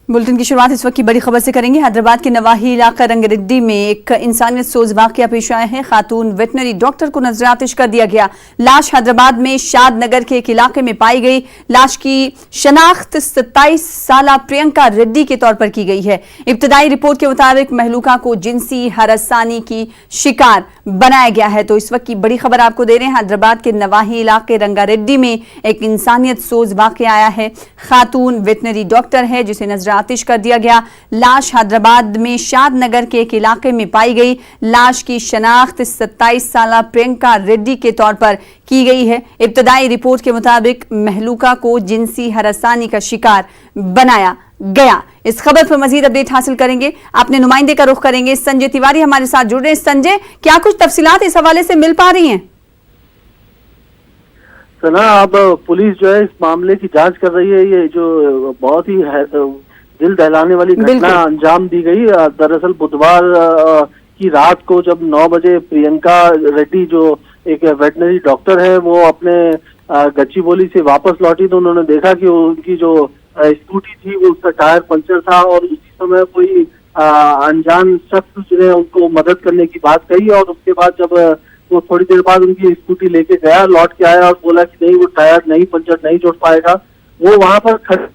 Bulletin की शुरुआत इस वक्त की बड़ी खबर से करेंगे। हैदराबाद के नवाही इलाका रंगरेड्डी में एक इंसानियत सोज वाकया पेश आया है। खातून वेटनरी डॉक्टर को नजर आतिश कर दिया गया। लाश हैदराबाद में शाद नगर के एक इलाके में पाई गई। लाश की शनाख्त 27 साल प्रियंका रेड्डी के तौर पर की गई है। इब्तदाई रिपोर्ट के मुताबिक महलूका को जिनसी हरासानी की शिकार बनाया गया है। तो इस वक्त की बड़ी खबर आपको दे रहे हैं। हैदराबाद के नवाही इलाके रंगारेड्डी में एक इंसानियत सोज वाकया आया है। खातून वेटनरी डॉक्टर है जिसे नजर आतिश कर दिया गया। लाश हैदराबाद में शाद नगर के एक इलाके में पाई गई। लाश की शनाख्त 27 साल प्रियंका रेड्डी के तौर पर की गई है। इब्तदाई रिपोर्ट के मुताबिक महलूका को जिनसी हरासानी का शिकार बनाया गया। इस खबर पर मजीद अपडेट हासिल करेंगे। अपने नुमाइंदे का रुख करेंगे। संजय तिवारी हमारे साथ जुड़ रहे हैं। संजय, क्या कुछ तफसीलात इस हवाले से मिल पा रही हैं? सना, अब पुलिस जो है इस मामले की जांच कर रही है। ये जो बहुत ही दिल दहलाने वाली घटना अंजाम दी गई। दरअसल बुधवार की रात को जब 9 बजे प्रियंका रेड्डी जो एक वेटनरी डॉक्टर है वो अपने गच्चीबोली से वापस लौटी तो उन्होंने देखा कि उनकी जो स्कूटी थी वो उसका टायर पंचर था और उसी समय कोई अनजान शख्स जिन्हें उनको मदद करने की बात कही। और उसके बाद जब वो थोड़ी देर बाद उनकी स्कूटी लेके गया, लौट के आया और बोला कि नहीं वो टायर नहीं पंचर नहीं जोड़ पाएगा। वो वहां पर खड़े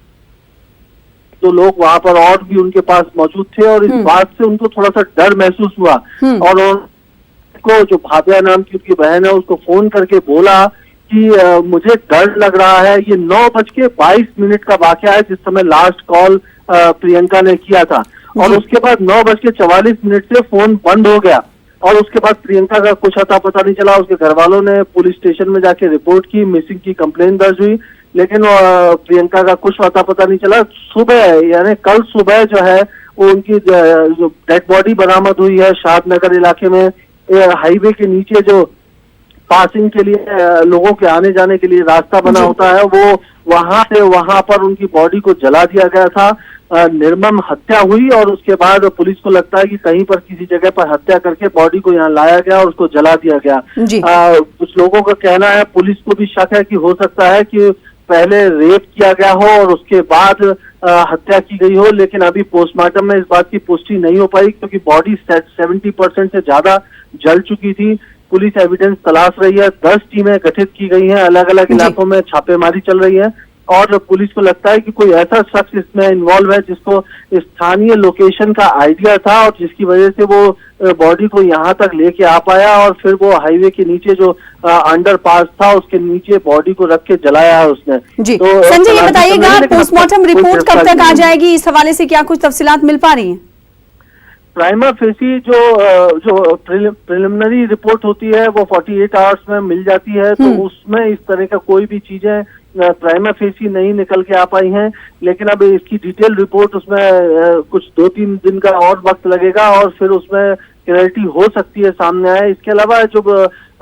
तो लोग वहां पर और भी उनके पास मौजूद थे और इस बात से उनको थोड़ा सा डर महसूस हुआ और उनको जो भाभ्या नाम की उनकी बहन है उसको फोन करके बोला कि मुझे डर लग रहा है। ये 9:22 का वाकया है जिस समय लास्ट कॉल प्रियंका ने किया था और उसके बाद 9:44 से फोन बंद हो गया और उसके बाद प्रियंका का कुछ अता पता नहीं चला। उसके घर वालों ने पुलिस स्टेशन में जाके रिपोर्ट की, मिसिंग की कंप्लेन दर्ज हुई, लेकिन प्रियंका का कुछ अता पता नहीं चला। सुबह यानी कल सुबह जो है वो उनकी जो डेड बॉडी बरामद हुई है शादनगर इलाके में। हाईवे के नीचे जो पासिंग के लिए लोगों के आने जाने के लिए रास्ता बना होता है वो वहां से वहां पर उनकी बॉडी को जला दिया गया था। निर्मम हत्या हुई और उसके बाद पुलिस को लगता है कि कहीं पर किसी जगह पर हत्या करके बॉडी को यहाँ लाया गया और उसको जला दिया गया। कुछ लोगों का कहना है, पुलिस को भी शक है कि हो सकता है कि पहले रेप किया गया हो और उसके बाद हत्या की गई हो, लेकिन अभी पोस्टमार्टम में इस बात की पुष्टि नहीं हो पाई क्योंकि बॉडी 70% से ज्यादा जल चुकी थी। पुलिस एविडेंस तलाश रही है। 10 टीमें गठित की गई हैं, अलग अलग इलाकों में छापेमारी चल रही है और पुलिस को लगता है कि कोई ऐसा शख्स इसमें इन्वॉल्व है जिसको स्थानीय लोकेशन का आइडिया था और जिसकी वजह से वो बॉडी को यहाँ तक लेके आ पाया और फिर वो हाईवे के नीचे जो अंडरपास था उसके नीचे बॉडी को रख के जलाया है उसने। जी तो संजय, ये बताइएगा पोस्टमार्टम रिपोर्ट कब तक आ जाएगी? इस हवाले से क्या कुछ तफसीलात मिल पा रही है? प्राइमा फेसी जो प्रिलिमिनरी रिपोर्ट होती है वो 48 आवर्स में मिल जाती है। तो उसमें इस तरह का कोई भी चीजें प्राइमा फेसी नहीं निकल के आ पाई हैं, लेकिन अब इसकी डिटेल रिपोर्ट उसमें कुछ 2-3 दिन का और वक्त लगेगा और फिर उसमें क्लैरिटी हो सकती है सामने आए। इसके अलावा जब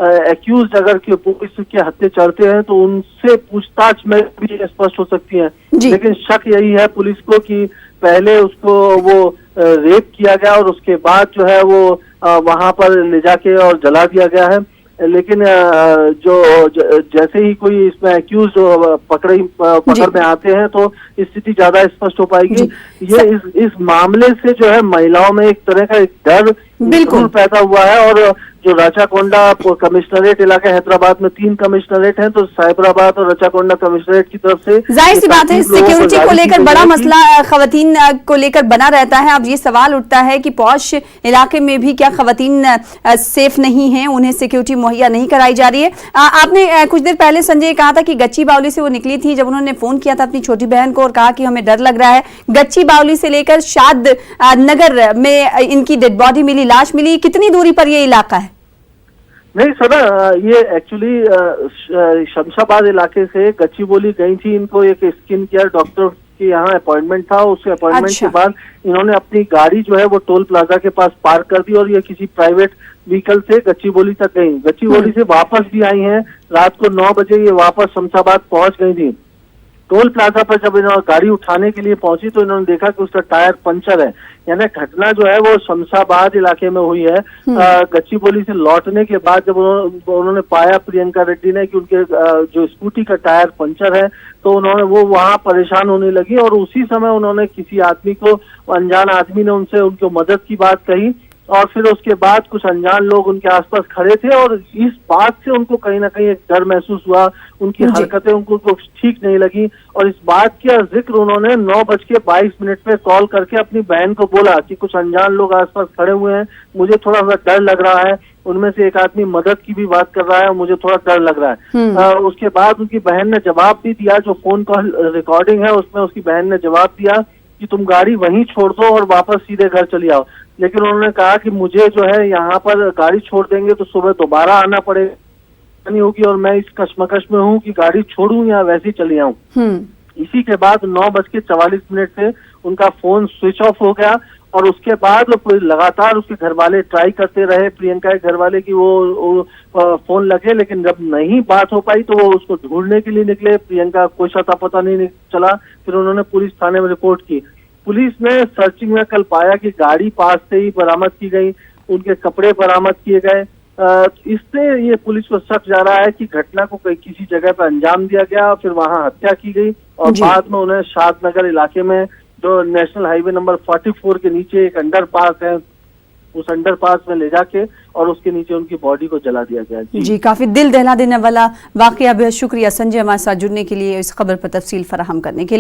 एक्यूज अगर पुलिस के हत्थे चढ़ते हैं तो उनसे पूछताछ में भी स्पष्ट हो सकती है, लेकिन शक यही है पुलिस को कि पहले उसको वो रेप किया गया और उसके बाद जो है वो वहां पर ले जाके और जला दिया गया है। लेकिन जैसे ही कोई इसमें एक्यूज पकड़ में आते हैं तो स्थिति ज्यादा स्पष्ट हो पाएगी। ये इस मामले से जो है महिलाओं में एक तरह का एक डर बिल्कुल पैदा हुआ है और जो रचाकोंडा कमिश्नरेट इलाके हैदराबाद में 3 कमिश्नरेट हैं तो साइबराबाद और रचाकोंडा कमिश्नरेट की तरफ से जाहिर सी बात है सिक्योरिटी को लेकर बड़ा मसला खवातीन को लेकर बना रहता है। अब ये सवाल उठता है कि पॉश इलाके में भी क्या खवातीन सेफ नहीं है, उन्हें सिक्योरिटी मुहैया नहीं कराई जा रही है? आपने कुछ देर पहले संजय कहा था कि गच्ची बावली से वो निकली थी जब उन्होंने फोन किया था अपनी छोटी बहन को और कहा कि हमें डर लग रहा है। गच्ची बावली से लेकर शाद नगर में इनकी डेड बॉडी मिली, लाश मिली, कितनी दूरी पर ये इलाका है? नहीं सर, ये एक्चुअली शमशाबाद इलाके से गच्चीबोली गई थी। इनको एक स्किन केयर डॉक्टर के यहाँ अपॉइंटमेंट था। उस अपॉइंटमेंट के बाद इन्होंने अपनी गाड़ी जो है वो टोल प्लाजा के पास पार्क कर दी और ये किसी प्राइवेट व्हीकल से गच्चीबोली तक गई। गच्चीबोली से वापस भी आई हैं। रात को 9 बजे ये वापस शमशाबाद पहुंच गई थी। टोल प्लाजा पर जब इन्होंने गाड़ी उठाने के लिए पहुंची तो इन्होंने देखा कि उसका टायर पंचर है। यानी घटना जो है वो शमशाबाद इलाके में हुई है। गच्चीबौली से लौटने के बाद जब उन्होंने पाया प्रियंका रेड्डी ने कि उनके जो स्कूटी का टायर पंचर है, तो उन्होंने वो वहां परेशान होने लगी और उसी समय उन्होंने किसी आदमी को, अनजान आदमी ने उनसे उनको मदद की बात कही और फिर उसके बाद कुछ अनजान लोग उनके आसपास खड़े थे और इस बात से उनको कहीं ना कहीं एक डर महसूस हुआ। उनकी हरकतें उनको ठीक नहीं लगी और इस बात का जिक्र उन्होंने 9:22 पे कॉल करके अपनी बहन को बोला कि कुछ अनजान लोग आसपास खड़े हुए हैं, मुझे थोड़ा सा डर लग रहा है, उनमें से एक आदमी मदद की भी बात कर रहा है, मुझे थोड़ा डर लग रहा है। उसके बाद उनकी बहन ने जवाब भी दिया, जो फोन कॉल रिकॉर्डिंग है उसमें उसकी बहन ने जवाब दिया कि तुम गाड़ी वहीं छोड़ दो और वापस सीधे घर चली आओ। लेकिन उन्होंने कहा कि मुझे जो है यहाँ पर गाड़ी छोड़ देंगे तो सुबह दोबारा आना पड़ेगा, नहीं होगी और मैं इस कश्मकश में हूँ कि गाड़ी छोड़ूं या वैसे ही चली आऊं। इसी के बाद 9:44 से उनका फोन स्विच ऑफ हो गया और उसके बाद लगातार उसके घर वाले ट्राई करते रहे, प्रियंका के घर वाले की वो फोन लगे, लेकिन जब नहीं बात हो पाई तो वो उसको ढूंढने के लिए निकले। प्रियंका कोई अता पता नहीं चला। फिर उन्होंने पुलिस थाने में रिपोर्ट की। पुलिस ने सर्चिंग में कल पाया कि गाड़ी पास से ही बरामद की गई, उनके कपड़े बरामद किए गए। इससे ये पुलिस को शक जा रहा है कि घटना को किसी जगह पर अंजाम दिया गया, फिर वहां हत्या की गई और बाद में उन्हें शादनगर इलाके में जो नेशनल हाईवे नंबर 44 के नीचे एक अंडरपास है, उस अंडरपास में ले जाके और उसके नीचे उनकी बॉडी को जला दिया गया। जी, काफी दिल दहला देने वाला वाकया। बेहद शुक्रिया संजय हमारे साथ जुड़ने के लिए, इस खबर पर तफसील फराहम करने के लिए।